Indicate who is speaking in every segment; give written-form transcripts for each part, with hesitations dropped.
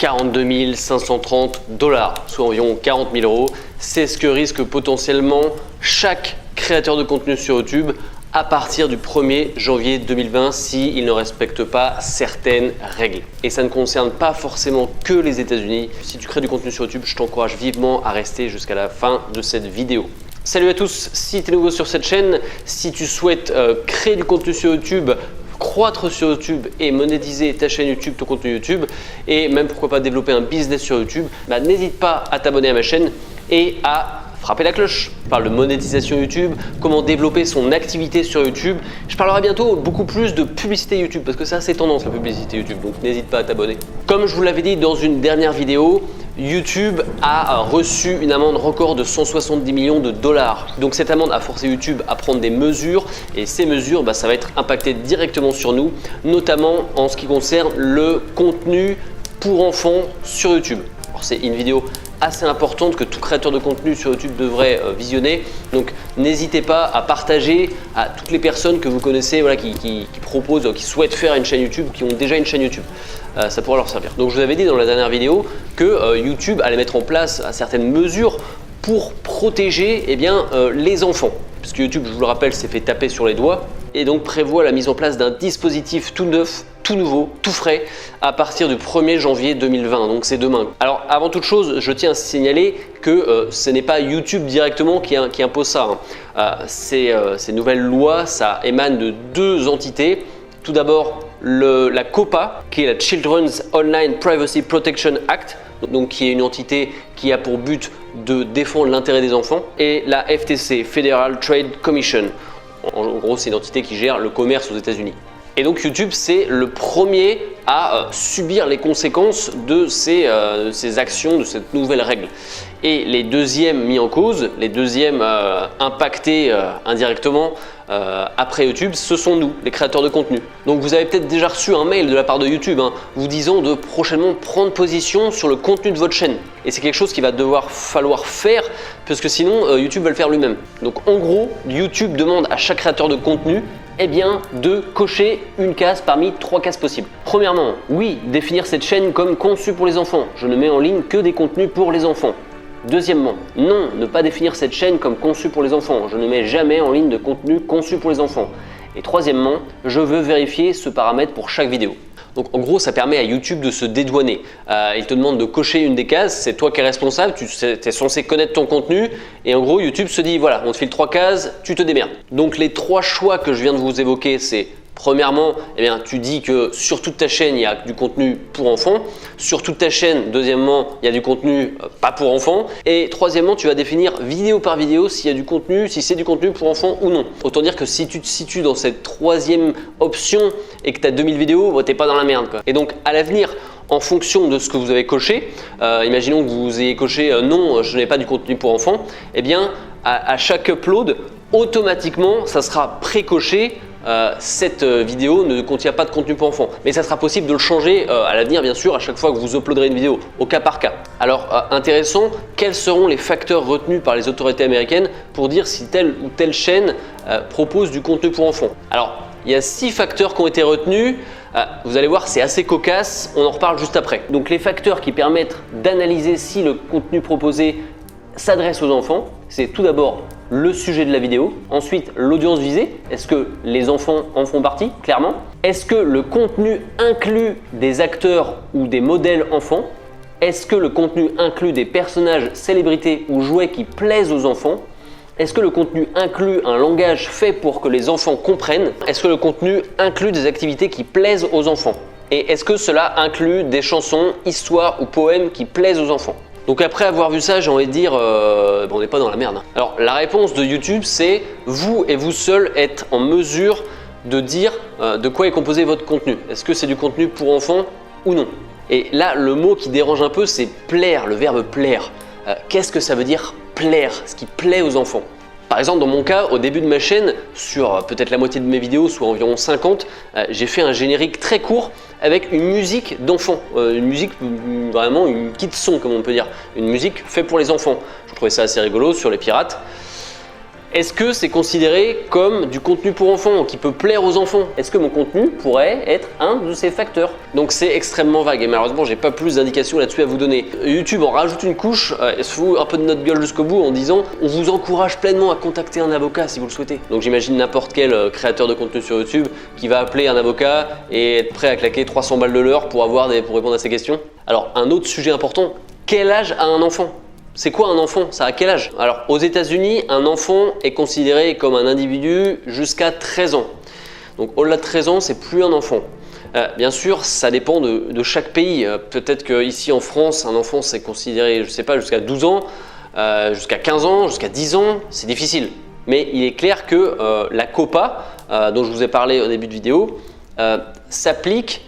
Speaker 1: 42 530 $, soit environ 40 000 €. C'est ce que risque potentiellement chaque créateur de contenu sur YouTube à partir du 1er janvier 2020 s'il ne respecte pas certaines règles. Et ça ne concerne pas forcément que les États-Unis. Si tu crées du contenu sur YouTube, je t'encourage vivement à rester jusqu'à la fin de cette vidéo. Salut à tous, si tu es nouveau sur cette chaîne, si tu souhaites créer du contenu sur YouTube, croître sur YouTube et monétiser ta chaîne YouTube, ton contenu YouTube, et même pourquoi pas développer un business sur YouTube, n'hésite pas à t'abonner à ma chaîne et à frapper la cloche. Je parle de monétisation YouTube, comment développer son activité sur YouTube. Je parlerai bientôt beaucoup plus de publicité YouTube parce que ça c'est tendance la publicité YouTube, donc n'hésite pas à t'abonner. Comme je vous l'avais dit dans une dernière vidéo, YouTube a reçu une amende record de 170 millions $. Donc cette amende a forcé YouTube à prendre des mesures et ces mesures, ça va être impacté directement sur nous, notamment en ce qui concerne le contenu pour enfants sur YouTube. Alors c'est une vidéo assez importante que tout créateur de contenu sur YouTube devrait visionner. Donc n'hésitez pas à partager à toutes les personnes que vous connaissez qui proposent, qui souhaitent faire une chaîne YouTube, qui ont déjà une chaîne YouTube. Ça pourra leur servir. Donc je vous avais dit dans la dernière vidéo que YouTube allait mettre en place certaines mesures pour protéger les enfants. Parce que YouTube, je vous le rappelle, s'est fait taper sur les doigts et donc prévoit la mise en place d'un dispositif tout neuf, tout nouveau, tout frais à partir du 1er janvier 2020, donc c'est demain. Alors avant toute chose, je tiens à signaler que ce n'est pas YouTube directement qui impose ça. Ces nouvelles lois, ça émane de deux entités. Tout d'abord, la COPPA, qui est la Children's Online Privacy Protection Act, donc qui est une entité qui a pour but de défendre l'intérêt des enfants, et la FTC, Federal Trade Commission. En gros, c'est une entité qui gère le commerce aux États-Unis. Et donc YouTube, c'est le premier à subir les conséquences de ces actions, de cette nouvelle règle. Et les deuxièmes mis en cause, les deuxièmes impactés indirectement après YouTube, ce sont nous, les créateurs de contenu. Donc vous avez peut-être déjà reçu un mail de la part de YouTube vous disant de prochainement prendre position sur le contenu de votre chaîne. Et c'est quelque chose qu'il va falloir faire parce que sinon YouTube va le faire lui-même. Donc en gros, YouTube demande à chaque créateur de contenu de cocher une case parmi 3 cases possibles. Premièrement, oui, définir cette chaîne comme conçue pour les enfants. Je ne mets en ligne que des contenus pour les enfants. Deuxièmement, non, ne pas définir cette chaîne comme conçue pour les enfants. Je ne mets jamais en ligne de contenu conçu pour les enfants. Et troisièmement, je veux vérifier ce paramètre pour chaque vidéo. Donc en gros, ça permet à YouTube de se dédouaner. Il te demande de cocher une des cases, c'est toi qui es responsable, tu es censé connaître ton contenu et en gros YouTube se dit voilà, on te file 3 cases, tu te démerdes. Donc les 3 choix que je viens de vous évoquer, c'est premièrement, tu dis que sur toute ta chaîne, il y a du contenu pour enfants. Sur toute ta chaîne, deuxièmement, il y a du contenu pas pour enfants. Et troisièmement, tu vas définir vidéo par vidéo s'il y a du contenu, si c'est du contenu pour enfants ou non. Autant dire que si tu te situes dans cette troisième option et que tu as 2000 vidéos, tu n'es pas dans la merde, quoi. Et donc à l'avenir, en fonction de ce que vous avez coché, imaginons que vous ayez coché non, je n'ai pas du contenu pour enfants, à chaque upload, automatiquement, ça sera pré-coché. Cette vidéo ne contient pas de contenu pour enfants, mais ça sera possible de le changer à l'avenir, bien sûr, à chaque fois que vous uploaderez une vidéo, au cas par cas. Alors intéressant, quels seront les facteurs retenus par les autorités américaines pour dire si telle ou telle chaîne propose du contenu pour enfants? Alors il y a 6 facteurs qui ont été retenus. Vous allez voir, c'est assez cocasse, on en reparle juste après. Donc les facteurs qui permettent d'analyser si le contenu proposé s'adresse aux enfants, c'est tout d'abord le sujet de la vidéo, ensuite l'audience visée, est-ce que les enfants en font partie, clairement? Est-ce que le contenu inclut des acteurs ou des modèles enfants? Est-ce que le contenu inclut des personnages, célébrités ou jouets qui plaisent aux enfants? Est-ce que le contenu inclut un langage fait pour que les enfants comprennent? Est-ce que le contenu inclut des activités qui plaisent aux enfants? Et est-ce que cela inclut des chansons, histoires ou poèmes qui plaisent aux enfants? Donc après avoir vu ça, j'ai envie de dire, on n'est pas dans la merde. Alors la réponse de YouTube, c'est vous et vous seul êtes en mesure de dire de quoi est composé votre contenu. Est-ce que c'est du contenu pour enfants ou non? Et là, le mot qui dérange un peu, c'est plaire, le verbe plaire. Qu'est-ce que ça veut dire plaire? Ce qui plaît aux enfants. Par exemple, dans mon cas, au début de ma chaîne, sur peut-être la moitié de mes vidéos, soit environ 50, j'ai fait un générique très court avec une musique d'enfant, une musique vraiment une kit son comme on peut dire, une musique faite pour les enfants. Je trouvais ça assez rigolo sur les pirates. Est-ce que c'est considéré comme du contenu pour enfants, qui peut plaire aux enfants? Est-ce que mon contenu pourrait être un de ces facteurs? Donc c'est extrêmement vague et malheureusement j'ai pas plus d'indications là-dessus à vous donner. YouTube en rajoute une couche, il se fout un peu de notre gueule jusqu'au bout en disant on vous encourage pleinement à contacter un avocat si vous le souhaitez. Donc j'imagine n'importe quel créateur de contenu sur YouTube qui va appeler un avocat et être prêt à claquer 300 balles de l'heure pour répondre à ces questions. Alors un autre sujet important, quel âge a un enfant? C'est quoi un enfant? Ça a quel âge? Alors aux États-Unis, un enfant est considéré comme un individu jusqu'à 13 ans. Donc au-delà de 13 ans, c'est plus un enfant. Bien sûr, ça dépend de chaque pays. Peut-être qu'ici en France, un enfant c'est considéré, je sais pas, jusqu'à 12 ans, jusqu'à 15 ans, jusqu'à 10 ans, c'est difficile. Mais il est clair que la COPPA, dont je vous ai parlé au début de vidéo, s'applique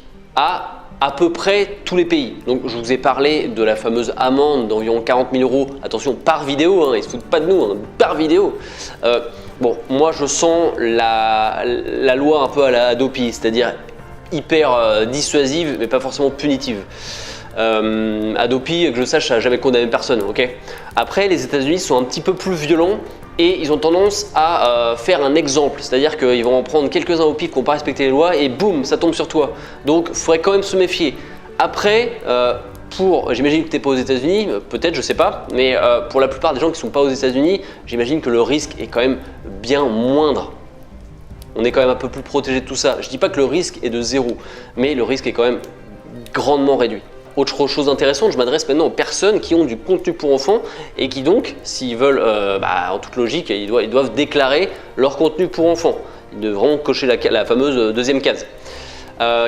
Speaker 1: à peu près tous les pays. Donc je vous ai parlé de la fameuse amende d'environ 40 000 €, attention par vidéo, hein, ils ne se foutent pas de nous, hein, par vidéo. Bon, moi je sens la loi un peu à la Hadopi, c'est-à-dire hyper dissuasive mais pas forcément punitive. Hadopi, que je sache, ça n'a jamais condamné personne, ok. Après, les États-Unis sont un petit peu plus violents et ils ont tendance à faire un exemple, c'est-à-dire qu'ils vont en prendre quelques-uns au pif qui n'ont pas respecté les lois et boum, ça tombe sur toi. Donc, il faudrait quand même se méfier. Après, j'imagine que tu n'es pas aux États-Unis, peut-être, je sais pas, mais pour la plupart des gens qui ne sont pas aux États-Unis, j'imagine que le risque est quand même bien moindre. On est quand même un peu plus protégé de tout ça. Je ne dis pas que le risque est de 0, mais le risque est quand même grandement réduit. Autre chose intéressante, je m'adresse maintenant aux personnes qui ont du contenu pour enfants et qui donc, s'ils veulent, en toute logique, ils doivent déclarer leur contenu pour enfants. Ils devront cocher la fameuse deuxième case.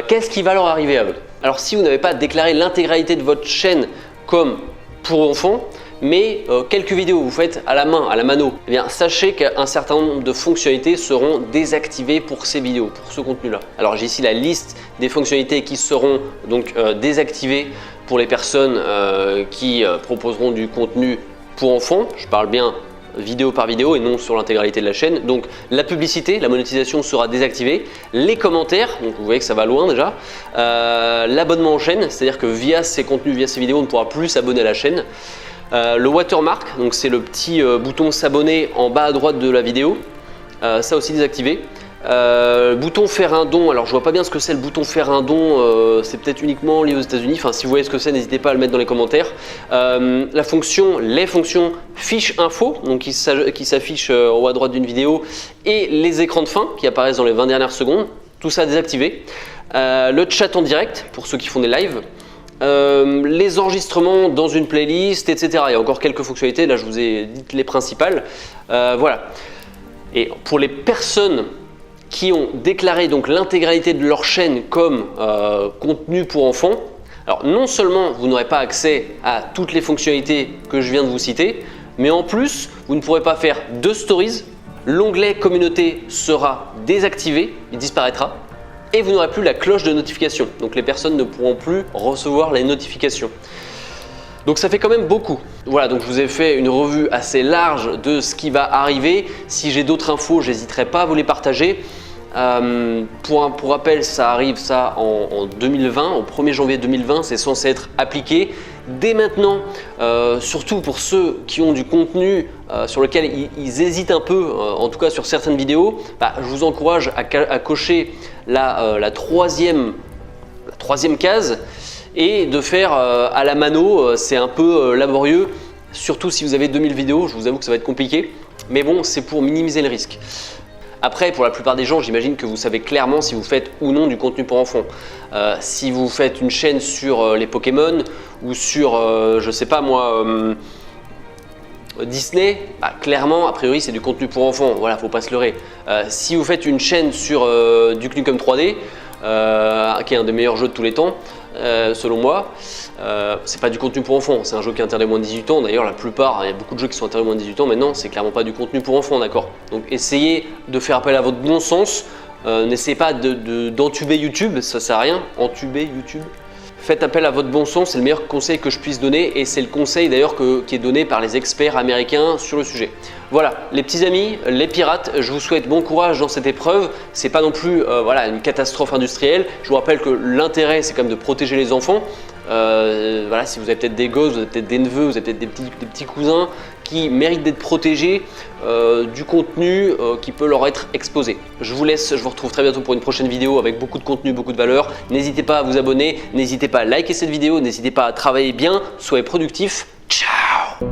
Speaker 1: Qu'est-ce qui va leur arriver à eux? Alors si vous n'avez pas déclaré l'intégralité de votre chaîne comme pour enfants, mais quelques vidéos vous faites à la main, à la mano, eh bien sachez qu'un certain nombre de fonctionnalités seront désactivées pour ces vidéos, pour ce contenu-là. Alors j'ai ici la liste des fonctionnalités qui seront donc désactivées pour les personnes qui proposeront du contenu pour enfants. Je parle bien vidéo par vidéo et non sur l'intégralité de la chaîne. Donc la publicité, la monétisation sera désactivée, les commentaires, donc vous voyez que ça va loin déjà, l'abonnement en chaîne, c'est-à-dire que via ces contenus, via ces vidéos, on ne pourra plus s'abonner à la chaîne. Le watermark, donc c'est le petit bouton s'abonner en bas à droite de la vidéo, ça aussi désactivé. Bouton faire un don, alors je vois pas bien ce que c'est le bouton faire un don, c'est peut-être uniquement lié aux États-Unis, enfin si vous voyez ce que c'est, n'hésitez pas à le mettre dans les commentaires. Les fonctions fiche info, donc qui s'affichent en haut à droite d'une vidéo, et les écrans de fin qui apparaissent dans les 20 dernières secondes, tout ça désactivé. Le chat en direct pour ceux qui font des lives. Les enregistrements dans une playlist, etc. Il y a encore quelques fonctionnalités, là je vous ai dit les principales. Voilà. Et pour les personnes qui ont déclaré donc l'intégralité de leur chaîne comme contenu pour enfants, alors non seulement vous n'aurez pas accès à toutes les fonctionnalités que je viens de vous citer, mais en plus vous ne pourrez pas faire de stories, l'onglet communauté sera désactivé, il disparaîtra. Et vous n'aurez plus la cloche de notification, donc les personnes ne pourront plus recevoir les notifications. Donc ça fait quand même beaucoup. Voilà, donc je vous ai fait une revue assez large de ce qui va arriver. Si j'ai d'autres infos, j'hésiterai pas à vous les partager. Pour rappel, ça arrive en 2020, au 1er janvier 2020, c'est censé être appliqué. Dès maintenant, surtout pour ceux qui ont du contenu sur lequel ils hésitent un peu, en tout cas sur certaines vidéos, je vous encourage à cocher la troisième case et de faire à la mano. C'est un peu laborieux, surtout si vous avez 2000 vidéos, je vous avoue que ça va être compliqué, mais bon, c'est pour minimiser le risque. Après, pour la plupart des gens, j'imagine que vous savez clairement si vous faites ou non du contenu pour enfants. Si vous faites une chaîne sur les Pokémon ou sur, je sais pas moi, Disney, clairement, a priori, c'est du contenu pour enfants. Voilà, faut pas se leurrer. Si vous faites une chaîne sur Duke Nukem 3D, qui est un des meilleurs jeux de tous les temps, selon moi, c'est pas du contenu pour enfants, c'est un jeu qui est interdit aux moins de 18 ans. D'ailleurs, la plupart, il y a beaucoup de jeux qui sont interdits aux moins de 18 ans maintenant, c'est clairement pas du contenu pour enfants, d'accord. Donc essayez de faire appel à votre bon sens, n'essayez pas d'entuber YouTube, ça sert à rien, entuber YouTube. Faites appel à votre bon sens, c'est le meilleur conseil que je puisse donner et c'est le conseil d'ailleurs qui est donné par les experts américains sur le sujet. Voilà, les petits amis, les pirates, je vous souhaite bon courage dans cette épreuve. C'est pas non plus une catastrophe industrielle. Je vous rappelle que l'intérêt, c'est quand même de protéger les enfants. Voilà, si vous avez peut-être des gosses, vous avez peut-être des neveux, vous avez peut-être des petits cousins qui méritent d'être protégés du contenu qui peut leur être exposé. Je vous laisse, je vous retrouve très bientôt pour une prochaine vidéo avec beaucoup de contenu, beaucoup de valeur. N'hésitez pas à vous abonner, n'hésitez pas à liker cette vidéo, n'hésitez pas à travailler bien, soyez productifs. Ciao!